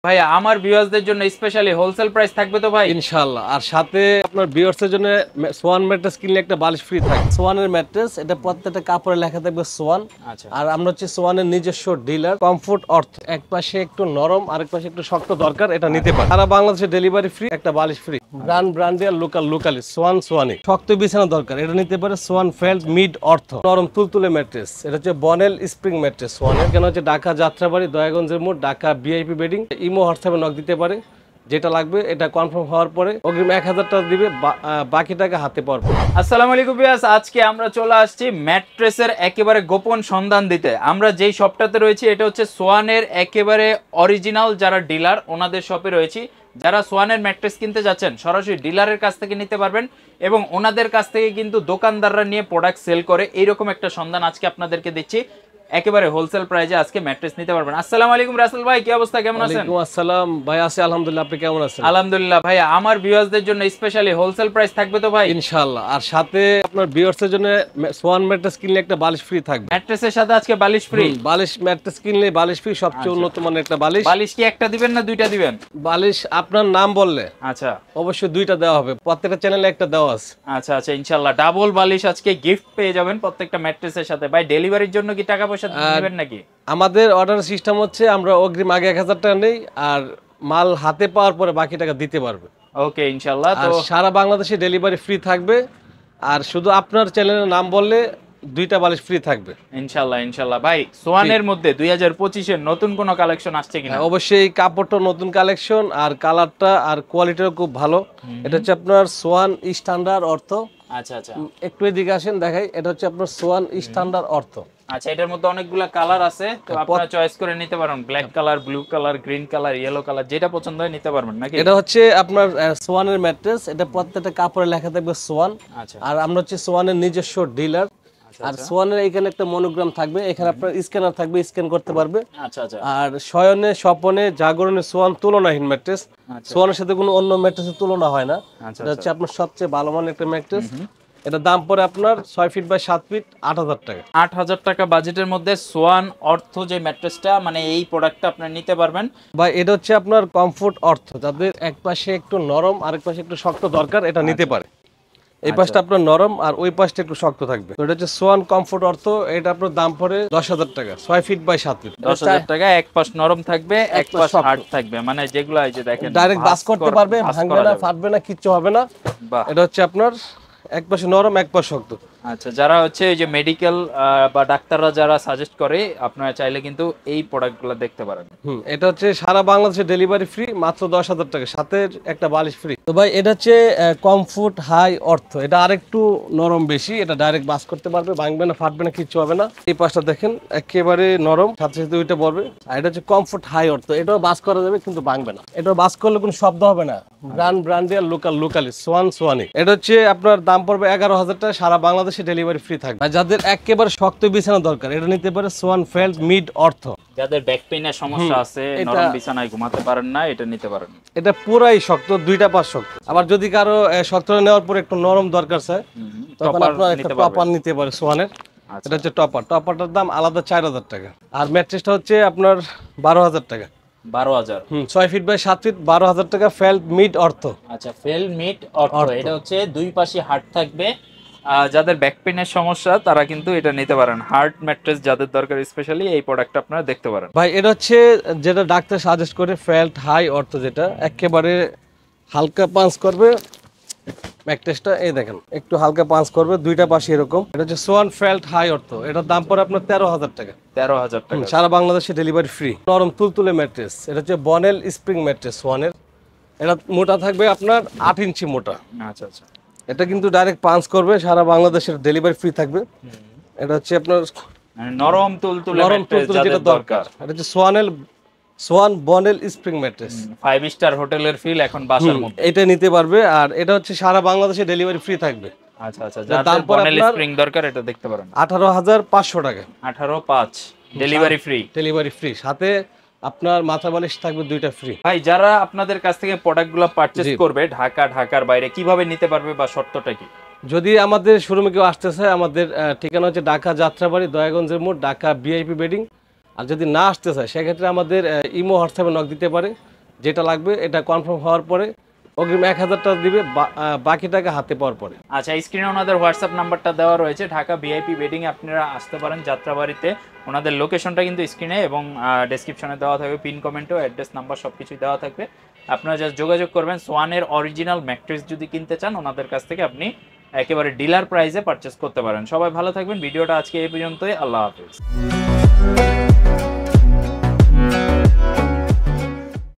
ভাই আমার ভিউয়ারদের জন্য স্পেশালি হোলসেল প্রাইস থাকবে তো ভাই? ইনশাআল্লাহ। আর সাথে আপনার ভিউয়ারদের জন্য সোয়ান ম্যাট্রেস কিনলে একটা বালিশ ফ্রি থাকে। সোয়ানের ম্যাট্রেস, এটা প্রত্যেকটা কাপড়ে লেখা থাকবে সোয়ান। আচ্ছা। আর আমরা হচ্ছে সোয়ানের নিজস্ব ডিলার। কমফোর্ট অর্থ, এক পাশে একটু নরম আরেক পাশে একটু শক্ত দরকার, এটা নিতে পারে। সারা বাংলাদেশে ডেলিভারি ফ্রি, একটা বালিশ ফ্রি। ব্র্যান্ডিয়াল লোকালি সোয়ানি। শক্ত বিছানা দরকার, এটা নিতে পারে সোয়ান ফেল্ট মিড অর্থ। নরম তুলতুলে ম্যাট্রেস, এটা হচ্ছে বনেল স্প্রিং ম্যাট্রেস সোয়ানের। কেন হচ্ছে ঢাকা যাত্রাবাড়ি, দয়াগঞ্জের মোড়, ঢাকা ভিআইপি বেডিং। ইমো হোয়াটসঅ্যাপে নক দিতে পারে। যেটা লাগবে এটা কনফার্ম হওয়ার পরে অগ্রিম 1000 টাকা দিবে, বাকি টাকা হাতে পাওয়ার পর। আসসালামু আলাইকুম ভিউয়ার্স, আজকে আমরা চলে আসছি ম্যাট্রেসের একেবারে গোপন সন্ধান দিতে। আমরা যেই শপটাতে রয়েছি এটা হচ্ছে সোয়ানের একেবারে অরিজিনাল যারা ডিলার ওনাদের শপে রয়েছি। যারা সোয়ানের ম্যাট্রেস কিনতে যাচ্ছেন সরাসরি ডিলারের কাছ থেকে নিতে পারবেন এবং ওনাদের কাছ থেকে কিন্তু দোকানদাররা নিয়ে প্রোডাক্ট সেল করে, এইরকম একটা সন্ধান আজকে আপনাদেরকে দিচ্ছি। একেবারে হোলসেল প্রাইসে আজকে ম্যাট্রেস নিতে পারবেন। আসসালামু আলাইকুম রাসেল ভাই, কি অবস্থা, কেমন আছেন? ওয়ালাইকুম আসসালাম ভাই, আছি আলহামদুলিল্লাহ। আপনি কেমন আছেন? আলহামদুলিল্লাহ ভাই, আমার ভিউয়ারদের জন্য স্পেশালি হোলসেল প্রাইস থাকবে তো ভাই? ইনশাআল্লাহ। আর সাথে আপনার ভিউয়ারদের জন্য সোয়ান ম্যাট্রেস কিনলে একটা বালিশ ফ্রি থাকবে। ম্যাট্রেসের সাথে আজকে বালিশ ফ্রি? বালিশ ম্যাট্রেস কিনলে বালিশ ফ্রি, সবচেয়ে উন্নত মানের একটা বালিশ। বালিশ কি একটা দিবেন না দুইটা দিবেন? বালিশ আপনার নাম বললে আচ্ছা অবশ্যই দুইটা দেওয়া হবে, প্রত্যেকটা চ্যানেলে একটা দেওয়া আছে। আচ্ছা আচ্ছা, ইনশাআল্লাহ ডাবল বালিশ আজকে গিফট পেয়ে যাবেন প্রত্যেকটা ম্যাট্রেসের সাথে। ভাই ডেলিভারির জন্য কি টাকা পয়সা দিবেন নাকি? আমাদের অর্ডার সিস্টেম হচ্ছে আমরা অগ্রিম আগে 1000 টাকা নেই, আর মাল হাতে পাওয়ার পরে বাকি টাকা দিতে পারবে। ওকে ইনশাআল্লাহ। আর তো সারা বাংলাদেশে ডেলিভারি ফ্রি থাকবে। আর শুধু আপনার চ্যানেলের নাম বললে দুইটা বালিশ ফ্রি থাকবে ইনশাআল্লাহ ইনশাআল্লাহ। ভাই সোয়ানের মধ্যে 2025 এর নতুন কোনো কালেকশন আসছে কিনা? অবশ্যই এই কাপড়টা নতুন কালেকশন, আর কালারটা আর কোয়ালিটিও খুব ভালো। এটা হচ্ছে আপনার সোয়ান স্ট্যান্ডার্ড অর্থ। আচ্ছা আচ্ছা, একটু এদিকে আসেন দেখাই। এটা হচ্ছে আপনার সোয়ান স্ট্যান্ডার্ড অর্থ। আচ্ছা এটার মধ্যে অনেকগুলা কালার আছে, তো আপনারা চয়েস করে নিতে পারেন। Black colour, blue colour, green colour, yellow colour, যেটা পছন্দ হয় নিতে পারবেন নাকি? এটা হচ্ছে আপনার সোয়ানের ম্যাট্রেস, এটা প্রত্যেকটা কাপড়ে লেখা থাকবে সোয়ান। আচ্ছা। আর আমরা হচ্ছে সোয়ানের নিজস্ব ডিলার। আর সোয়ানের এখানে একটা মনোগ্রাম থাকবে, এখানে আপনার স্ক্যানার থাকবে, স্ক্যান করতে পারবে। আচ্ছা আচ্ছা। আর শয়নে স্বপনে জাগরণে সোয়ান তুলনাহীন ম্যাট্রেস। সোয়ানের সাথে কোনো অন্য ম্যাট্রেসের তুলনা হয় না। এটা হচ্ছে আপনার সবচেয়ে ভালো মানের একটা ম্যাট্রেস। এটা দাম পড়ে আপনার 6 ফিট বাই 7 ফিট 8000 টাকা। 8000 টাকা বাজেটের মধ্যে সোয়ান অর্থ যে ম্যাট্রেসটা, মানে এই প্রোডাক্টটা আপনারা নিতে পারবেন। বা এটা হচ্ছে আপনার কমফোর্ট অর্থ, যাদের এক পাশে একটু নরম আরেক পাশে একটু শক্ত দরকার, এটা নিতে পারে। এই পাশটা আপনার নরম আর ওই পাশটা একটু শক্ত থাকবে। তো এটা হচ্ছে সোয়ান কমফোর্ট অর্থ। এটা আপনার দাম পড়ে 10000 টাকা, 6 ফিট বাই 7 ফিট। 10000 টাকা। এক পাশ নরম থাকবে, এক পাশ হার্ড থাকবে, মানে যেগুলো এই যে দেখেন ডাইরেক্ট বাস করতে পারবে, ভাঙবে না, ফাটবে না, কিচ্ছু হবে না। এটা হচ্ছে আপনার এক পাশে নরম এক পাশে শক্ত। আচ্ছা, যারা হচ্ছে এই যে মেডিকেল বা ডাক্তাররা যারা সাজেস্ট করে, আপনারা চাইলে কিন্তু এই প্রোডাক্টগুলো দেখতে পারেন। এটা হচ্ছে সারা বাংলাদেশে ডেলিভারি ফ্রি, মাত্র 10000 টাকা, সাথে একটা বালিশ ফ্রি। তো ভাই এটা হচ্ছে কমফোর্ট হাই অর্থ। এটা আরেকটু নরম বেশি, এটা ডাইরেক্ট বাস করতে পারবে, ভাঙবে না, ফাটবে না, কিচ্ছু হবে না। এই পাশটা দেখেন একেবারে নরম, সাথে সাথে ওইটা পড়বে। আর এটা হচ্ছে কমফোর্ট হাই অর্থ, এটাও বাস করা যাবে কিন্তু ভাঙবে না। এটাও বাস করলে কোনো শব্দ হবে না। ব্র্যান্ডিয়াল লোকালি সোয়ানি। এটা হচ্ছে আপনার দাম পড়বে 11000 টাকা, সারা বাংলাদেশে ডেলিভারি ফ্রি থাকবে। আর যাদের একেবারে শক্ত বিছানা দরকার, এটা নিতে পারে সোয়ান ফেল্ট মিড অর্থ। যাদের ব্যাক পেইনের সমস্যা আছে, নরম বিছানায় ঘুমাতে পারেন না, এটা নিতে পারেন। এটা পুরাই শক্ত, দুইটা পাশ শক্ত। আবার যদি কারো শক্ত নেওয়ার পর একটু নরম দরকার চায়, তখন আপনার একটা টপার নিতে পারে সোয়ানের। এটা হচ্ছে টপারটার দাম আলাদা 4000 টাকা। আর ম্যাট্রেসটা হচ্ছে আপনার 12000 টাকা। 12000? 6 ফিট বাই 7 ফিট, 12000 টাকা, ফেল্ট মিড অর্থ। আচ্ছা, ফেল্ট মিড অর্থ। এটা হচ্ছে দুই পাশে হার্ড থাকবে। যাদের ব্যাক পেইনের সমস্যা তারা কিন্তু এটা নিতে পারেন। হার্ড ম্যাট্রেস যাদের দরকার স্পেশালি এই প্রোডাক্টটা আপনারা দেখতে পারেন। ভাই এটা হচ্ছে যেটা ডাক্তার সাজেস্ট করে, ফেল্ট হাই অর্থ, যেটা একেবারে হালকা পাঞ্চ করবে ম্যাট্রেসটা। এই দেখেন একটু হালকা পাঞ্চ করবে, দুইটা পাশে এরকম। এটা হচ্ছে সোয়ান ফেল্ট হাই অর্থ। এটার দাম পড়ে আপনার 13000 টাকা। 13000 টাকা, সারা বাংলাদেশে ডেলিভারি ফ্রি। নরম তুলতুলে ম্যাট্রেস, এটা হচ্ছে বনেল স্প্রিং ম্যাট্রেস সোয়ানের। এটা মোটা থাকবে আপনার 8 ইঞ্চি মোটা। আচ্ছা আচ্ছা। এটা কিন্তু ডাইরেক্ট পাঞ্চ করবে, সারা বাংলাদেশের ডেলিভারি ফ্রি থাকবে। এটা হচ্ছে আপনার নরম তুলতুলে যেটা দরকার। এটা হচ্ছে swan bonnell spring mattress. 5 star হোটেলের ফিল এখন বাসার মধ্যে। এটা নিতে পারবে। আর এটা হচ্ছে সারা বাংলাদেশে ডেলিভারি ফ্রি থাকবে। আচ্ছা আচ্ছা, যাদের বনেল স্প্রিং দরকার এটা দেখতে পারেন। 18500 টাকা। 18,500 ডেলিভারি ফ্রি। ডেলিভারি ফ্রি, সাথে আপনার মাথা বালিশ থাকবে দুইটা ফ্রি। ভাই যারা আপনাদের কাছ থেকে প্রোডাক্টগুলো পারচেজ করবে ঢাকার বাইরে কিভাবে নিতে পারবে বা শর্তটা কি? যদি আমাদের শোরুমে কেউ আসতে চায়, আমাদের ঠিকানা হচ্ছে ঢাকা যাত্রাবাড়ি, দয়াগঞ্জের মোড়, ঢাকা ভিআইপি বেডিং। আর যদি না আসতে চায় সেক্ষেত্রে আমাদের ইমো হোয়াটসঅ্যাপে নক দিতে পারে। যেটা লাগবে এটা কনফার্ম হওয়ার পরে অগ্রিম 1000 টাকা দিবে, বাকি টাকা হাতে পাওয়ার পরে। আচ্ছা, স্ক্রিনে ওনাদের হোয়াটসঅ্যাপ নাম্বারটা দেওয়া রয়েছে, ঢাকা ভিআইপি ওয়েডিং এ আপনারা আসতে পারেন যাত্রাবাড়িতে। ওনাদের লোকেশনটা কিন্তু স্ক্রিনে এবং ডেসক্রিপশনে দেওয়া থাকবে, পিন কমেন্টেও অ্যাড্রেস নাম্বার সব কিছুই দেওয়া থাকবে। আপনারা জাস্ট যোগাযোগ করবেন। সোয়ানের অরিজিনাল ম্যাট্রেস যদি কিনতে চান ওনাদের কাছ থেকে আপনি একেবারে ডিলার প্রাইসে পারচেস করতে পারেন। সবাই ভালো থাকবেন। ভিডিওটা আজকে এই পর্যন্তই। আল্লাহ হাফেজ।